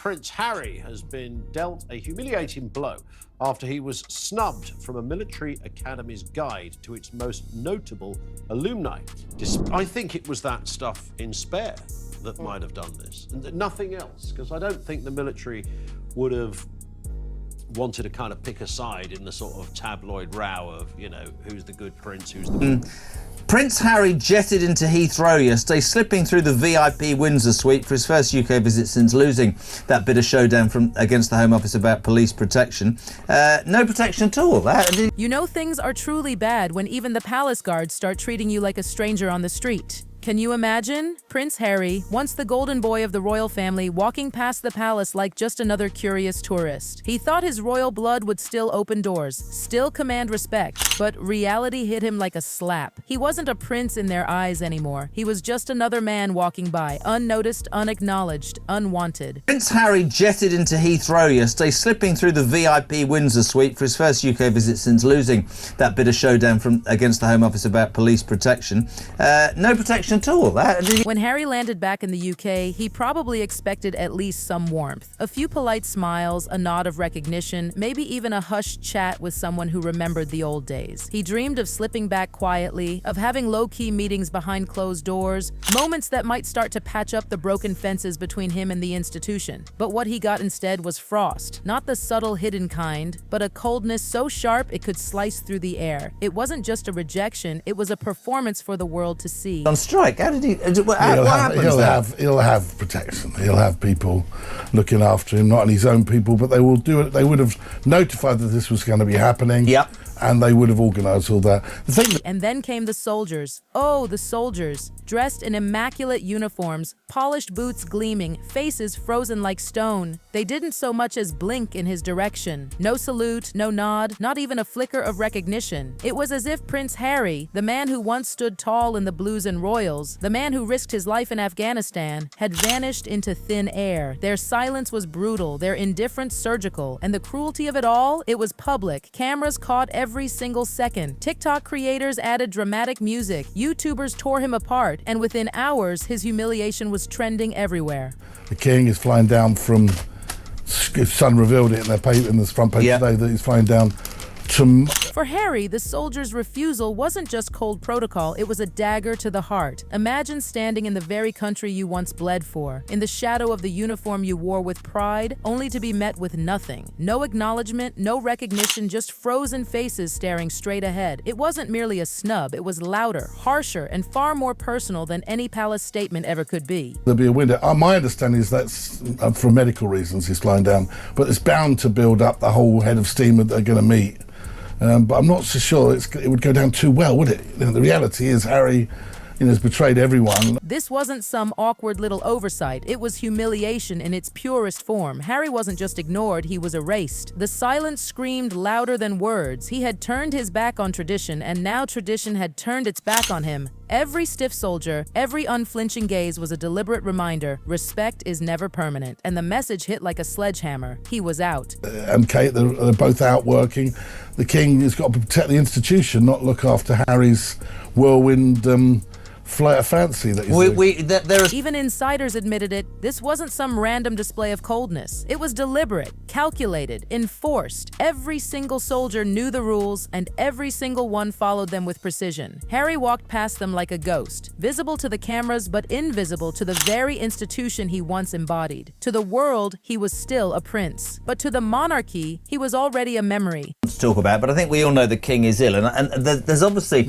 Prince Harry has been dealt a humiliating blow after he was snubbed from a military academy's guide to its most notable alumni. I think it was that stuff in Spare that might have done this, and nothing else, because I don't think the military would have wanted to kind of pick a side in the sort of tabloid row of, you know, who's the good prince, who's the... Prince Harry jetted into Heathrow yesterday, slipping through the VIP Windsor suite for his first UK visit since losing that bit of showdown against the Home Office about police protection. No protection at all. You know things are truly bad when even the palace guards start treating you like a stranger on the street. Can you imagine? Prince Harry, once the golden boy of the royal family, walking past the palace like just another curious tourist. He thought his royal blood would still open doors, still command respect, but reality hit him like a slap. He wasn't a prince in their eyes anymore. He was just another man walking by, unnoticed, unacknowledged, unwanted. Prince Harry jetted into Heathrow yesterday, slipping through the VIP Windsor suite for his first UK visit since losing that bit of showdown against the Home Office about police protection. No protection at all. When Harry landed back in the UK, he probably expected at least some warmth. A few polite smiles, a nod of recognition, maybe even a hushed chat with someone who remembered the old days. He dreamed of slipping back quietly, of having low-key meetings behind closed doors, moments that might start to patch up the broken fences between him and the institution. But what he got instead was frost. Not the subtle, hidden kind, but a coldness so sharp it could slice through the air. It wasn't just a rejection, it was a performance for the world to see. On strike. How did he? What happens? He'll have protection. He'll have people looking after him, not only his own people, but they will do it. They would have notified that this was going to be happening. Yep. And they would have organised all that. And then came the soldiers. Oh, the soldiers. Dressed in immaculate uniforms, polished boots gleaming, faces frozen like stone. They didn't so much as blink in his direction. No salute, no nod, not even a flicker of recognition. It was as if Prince Harry, the man who once stood tall in the Blues and Royals, the man who risked his life in Afghanistan, had vanished into thin air. Their silence was brutal, their indifference surgical, and the cruelty of it all, it was public. Cameras caught every single second. TikTok creators added dramatic music. YouTubers tore him apart, and within hours, his humiliation was trending everywhere. The king is flying down from, his son revealed it in their paper, in the front page today, that he's flying down to... For Harry, the soldiers' refusal wasn't just cold protocol, it was a dagger to the heart. Imagine standing in the very country you once bled for, in the shadow of the uniform you wore with pride, only to be met with nothing. No acknowledgement, no recognition, just frozen faces staring straight ahead. It wasn't merely a snub, it was louder, harsher, and far more personal than any palace statement ever could be. There'll be a window. My understanding is that's for medical reasons he's flying down, but it's bound to build up the whole head of steam that they're going to meet. But I'm not so sure it would go down too well, would it? You know, the reality is Harry has betrayed everyone. This wasn't some awkward little oversight. It was humiliation in its purest form. Harry wasn't just ignored, he was erased. The silence screamed louder than words. He had turned his back on tradition, and now tradition had turned its back on him. Every stiff soldier, every unflinching gaze was a deliberate reminder, respect is never permanent. And the message hit like a sledgehammer. He was out. And Kate, they're both out working. The king has got to protect the institution, not look after Harry's whirlwind flight of fancy that he's Even insiders admitted it. This wasn't some random display of coldness. It was deliberate, calculated, enforced. Every single soldier knew the rules, and every single one followed them with precision. Harry walked past them like a ghost, visible to the cameras but invisible to the very institution he once embodied. To the world, he was still a prince. But to the monarchy, he was already a memory. To talk about, but I think we all know the king is ill, and there's obviously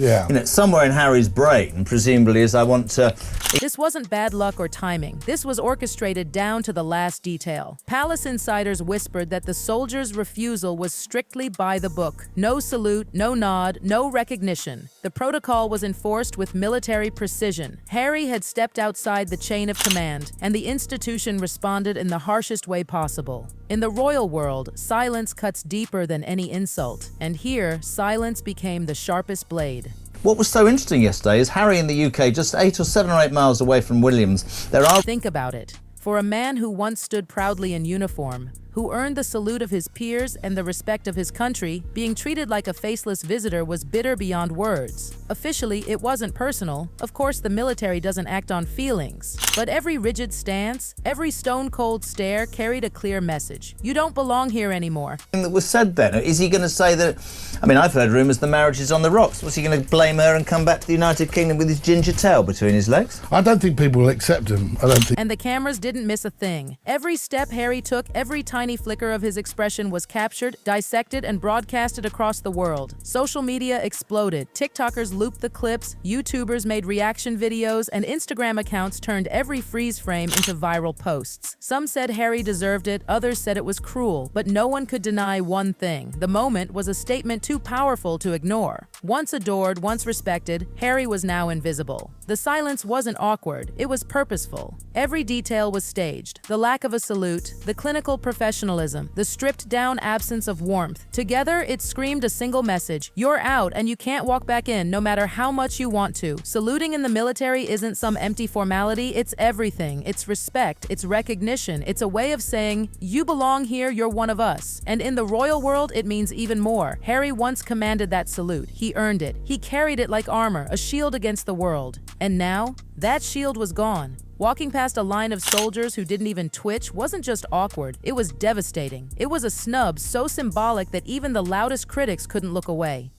somewhere in Harry's brain, presumably, is I want to... This wasn't bad luck or timing. This was orchestrated down to the last detail. Palace insiders whispered that the soldiers' refusal was strictly by the book. No salute, no nod, no recognition. The protocol was enforced with military precision. Harry had stepped outside the chain of command, and the institution responded in the harshest way possible. In the royal world, silence cuts deeper than any insult, and here, silence became the sharpest blade. What was so interesting yesterday is Harry in the UK, just 7 or 8 miles away from Williams. Think about it. For a man who once stood proudly in uniform, who earned the salute of his peers and the respect of his country, being treated like a faceless visitor was bitter beyond words. Officially, it wasn't personal. Of course, the military doesn't act on feelings. But every rigid stance, every stone-cold stare carried a clear message. You don't belong here anymore. That was said then. Is he going to say that? I mean, I've heard rumours the marriage is on the rocks. Was he going to blame her and come back to the United Kingdom with his ginger tail between his legs? I don't think people will accept him. I don't think. And the cameras didn't miss a thing. Every step Harry took, every tiny flicker of his expression was captured, dissected, and broadcasted across the world. Social media exploded. TikTokers looped the clips, YouTubers made reaction videos, and Instagram accounts turned every freeze frame into viral posts. Some said Harry deserved it, others said it was cruel, but no one could deny one thing. The moment was a statement too powerful to ignore. Once adored, once respected, Harry was now invisible. The silence wasn't awkward, it was purposeful. Every detail was staged. The lack of a salute, the clinical professionalism, the stripped-down absence of warmth. Together, it screamed a single message: you're out and you can't walk back in no matter how much you want to. Saluting in the military isn't some empty formality, it's everything. It's respect, it's recognition, it's a way of saying, you belong here, you're one of us. And in the royal world, it means even more. Harry once commanded that salute. He earned it. He carried it like armor, a shield against the world. And now, that shield was gone. Walking past a line of soldiers who didn't even twitch wasn't just awkward, it was devastating. It was a snub so symbolic that even the loudest critics couldn't look away.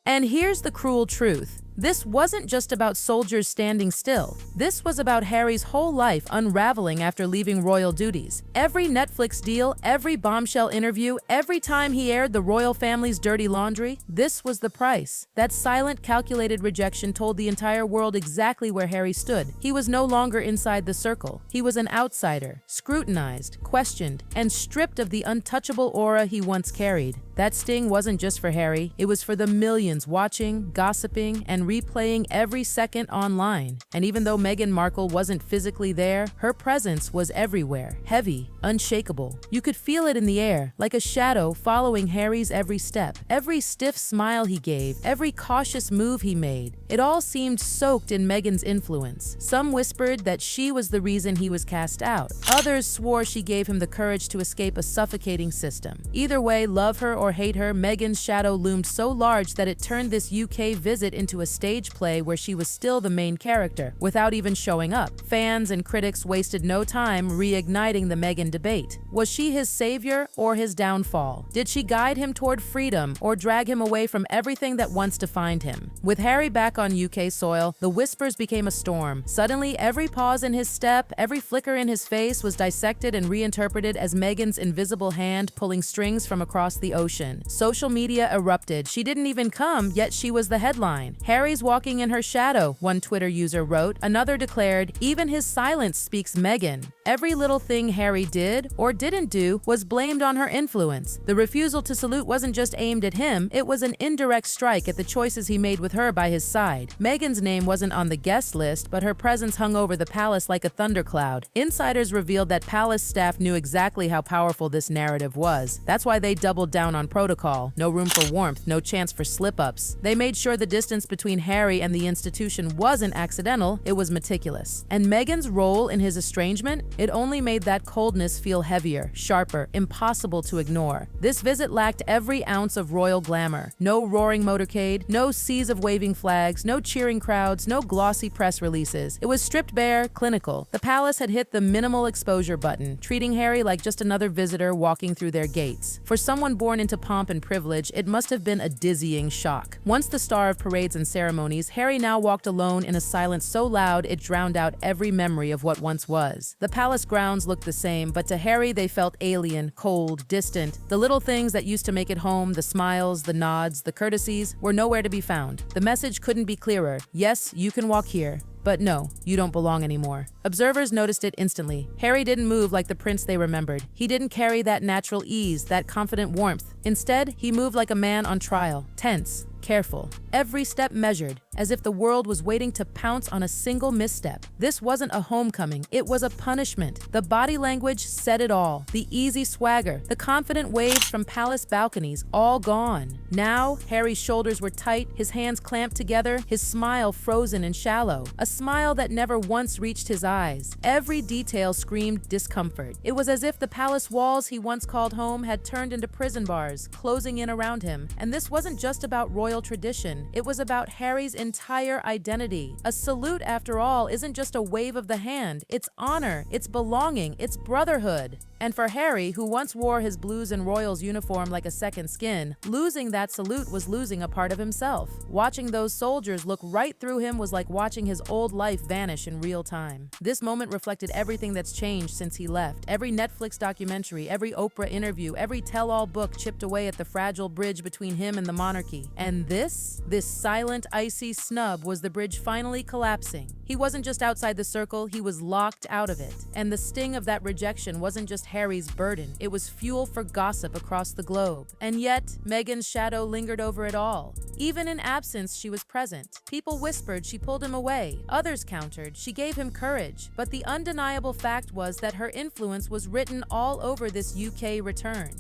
And here's the cruel truth. This wasn't just about soldiers standing still. This was about Harry's whole life unraveling after leaving royal duties. Every Netflix deal, every bombshell interview, every time he aired the royal family's dirty laundry, this was the price. That silent, calculated rejection told the entire world exactly where Harry stood. He was no longer inside the circle. He was an outsider, scrutinized, questioned, and stripped of the untouchable aura he once carried. That sting wasn't just for Harry, it was for the millions watching, gossiping, and replaying every second online. And even though Meghan Markle wasn't physically there, her presence was everywhere, heavy, unshakable. You could feel it in the air, like a shadow following Harry's every step, every stiff smile he gave, every cautious move he made. It all seemed soaked in Meghan's influence. Some whispered that she was the reason he was cast out. Others swore she gave him the courage to escape a suffocating system. Either way, love her or hate her, Meghan's shadow loomed so large that it turned this UK visit into a stage play where she was still the main character, without even showing up. Fans and critics wasted no time reigniting the Meghan debate. Was she his savior or his downfall? Did she guide him toward freedom or drag him away from everything that once defined him? With Harry back on UK soil, the whispers became a storm. Suddenly, every pause in his step, every flicker in his face was dissected and reinterpreted as Meghan's invisible hand pulling strings from across the ocean. Social media erupted. She didn't even come, yet she was the headline. Harry's walking in her shadow, one Twitter user wrote. Another declared, even his silence speaks Meghan. Every little thing Harry did or didn't do was blamed on her influence. The refusal to salute wasn't just aimed at him, it was an indirect strike at the choices he made with her by his side. Meghan's name wasn't on the guest list, but her presence hung over the palace like a thundercloud. Insiders revealed that palace staff knew exactly how powerful this narrative was. That's why they doubled down on protocol. No room for warmth, no chance for slip-ups. They made sure the distance between Harry and the institution wasn't accidental, it was meticulous. And Meghan's role in his estrangement? It only made that coldness feel heavier, sharper, impossible to ignore. This visit lacked every ounce of royal glamour. No roaring motorcade, no seas of waving flags, no cheering crowds, no glossy press releases. It was stripped bare, clinical. The palace had hit the minimal exposure button, treating Harry like just another visitor walking through their gates. For someone born into pomp and privilege, it must have been a dizzying shock. Once the star of parades and ceremonies, Harry now walked alone in a silence so loud it drowned out every memory of what once was. The palace grounds looked the same, but to Harry they felt alien, cold, distant. The little things that used to make it home, the smiles, the nods, the courtesies, were nowhere to be found. The message couldn't be clearer. Yes, you can walk here. But no, you don't belong anymore. Observers noticed it instantly. Harry didn't move like the prince they remembered. He didn't carry that natural ease, that confident warmth. Instead, he moved like a man on trial, tense, careful, every step measured, as if the world was waiting to pounce on a single misstep. This wasn't a homecoming, it was a punishment. The body language said it all. The easy swagger, the confident waves from palace balconies, all gone. Now, Harry's shoulders were tight, his hands clamped together, his smile frozen and shallow. A smile that never once reached his eyes. Every detail screamed discomfort. It was as if the palace walls he once called home had turned into prison bars, closing in around him. And this wasn't just about royal tradition, it was about Harry's entire identity. A salute, after all, isn't just a wave of the hand. It's honor, it's belonging, it's brotherhood. And for Harry, who once wore his Blues and Royals uniform like a second skin, losing that salute was losing a part of himself. Watching those soldiers look right through him was like watching his old life vanish in real time. This moment reflected everything that's changed since he left. Every Netflix documentary, every Oprah interview, every tell-all book chipped away at the fragile bridge between him and the monarchy. And this silent, icy snub was the bridge finally collapsing. He wasn't just outside the circle, he was locked out of it. And the sting of that rejection wasn't just Harry's burden, it was fuel for gossip across the globe. And yet, Meghan's shadow lingered over it all. Even in absence, she was present. People whispered she pulled him away. Others countered she gave him courage. But the undeniable fact was that her influence was written all over this UK return.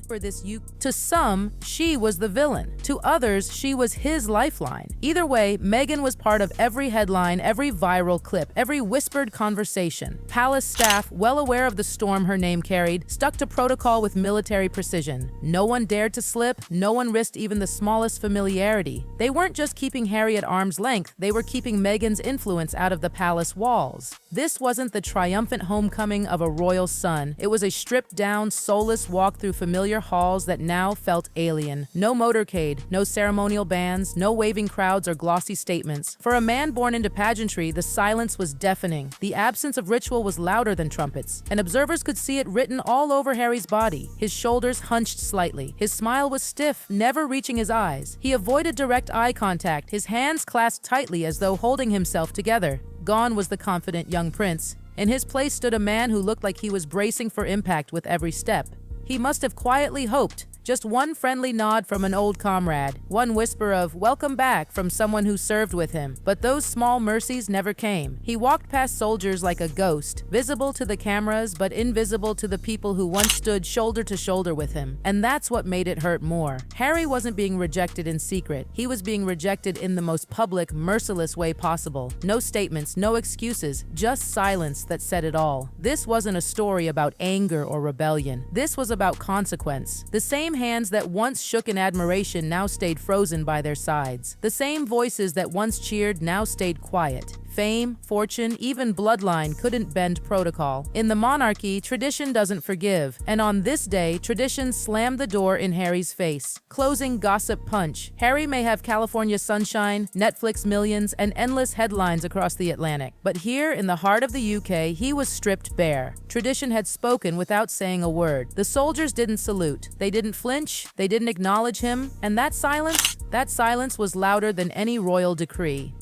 To some, she was the villain. To others, she was his lifeline. Either way, Meghan was part of every headline, every viral clip, every whispered conversation. Palace staff, well aware of the storm her name carried, stuck to protocol with military precision. No one dared to slip, no one risked even the smallest familiarity. They weren't just keeping Harry at arm's length, they were keeping Meghan's influence out of the palace walls. This wasn't the triumphant homecoming of a royal son. It was a stripped-down, soulless walk through familiar halls that now felt alien. No motorcade, no ceremonial bands, no waving crowds or glossy statements. For a man born into pageantry, the silence was deafening. The absence of ritual was louder than trumpets, and observers could see it written all over Harry's body. His shoulders hunched slightly. His smile was stiff, never reaching his eyes. He avoided direct eye contact, his hands clasped tightly as though holding himself together. Gone was the confident young prince. In his place stood a man who looked like he was bracing for impact with every step. He must have quietly hoped. Just one friendly nod from an old comrade, one whisper of "welcome back" from someone who served with him. But those small mercies never came. He walked past soldiers like a ghost, visible to the cameras but invisible to the people who once stood shoulder to shoulder with him. And that's what made it hurt more. Harry wasn't being rejected in secret. He was being rejected in the most public, merciless way possible. No statements, no excuses, just silence that said it all. This wasn't a story about anger or rebellion. This was about consequence. The same hands that once shook in admiration now stayed frozen by their sides. The same voices that once cheered now stayed quiet. Fame, fortune, even bloodline couldn't bend protocol. In the monarchy, tradition doesn't forgive, and on this day, tradition slammed the door in Harry's face. Closing gossip punch. Harry may have California sunshine, Netflix millions, and endless headlines across the Atlantic. But here, in the heart of the UK, he was stripped bare. Tradition had spoken without saying a word. The soldiers didn't salute. They didn't flinch. They didn't acknowledge him. And that silence was louder than any royal decree.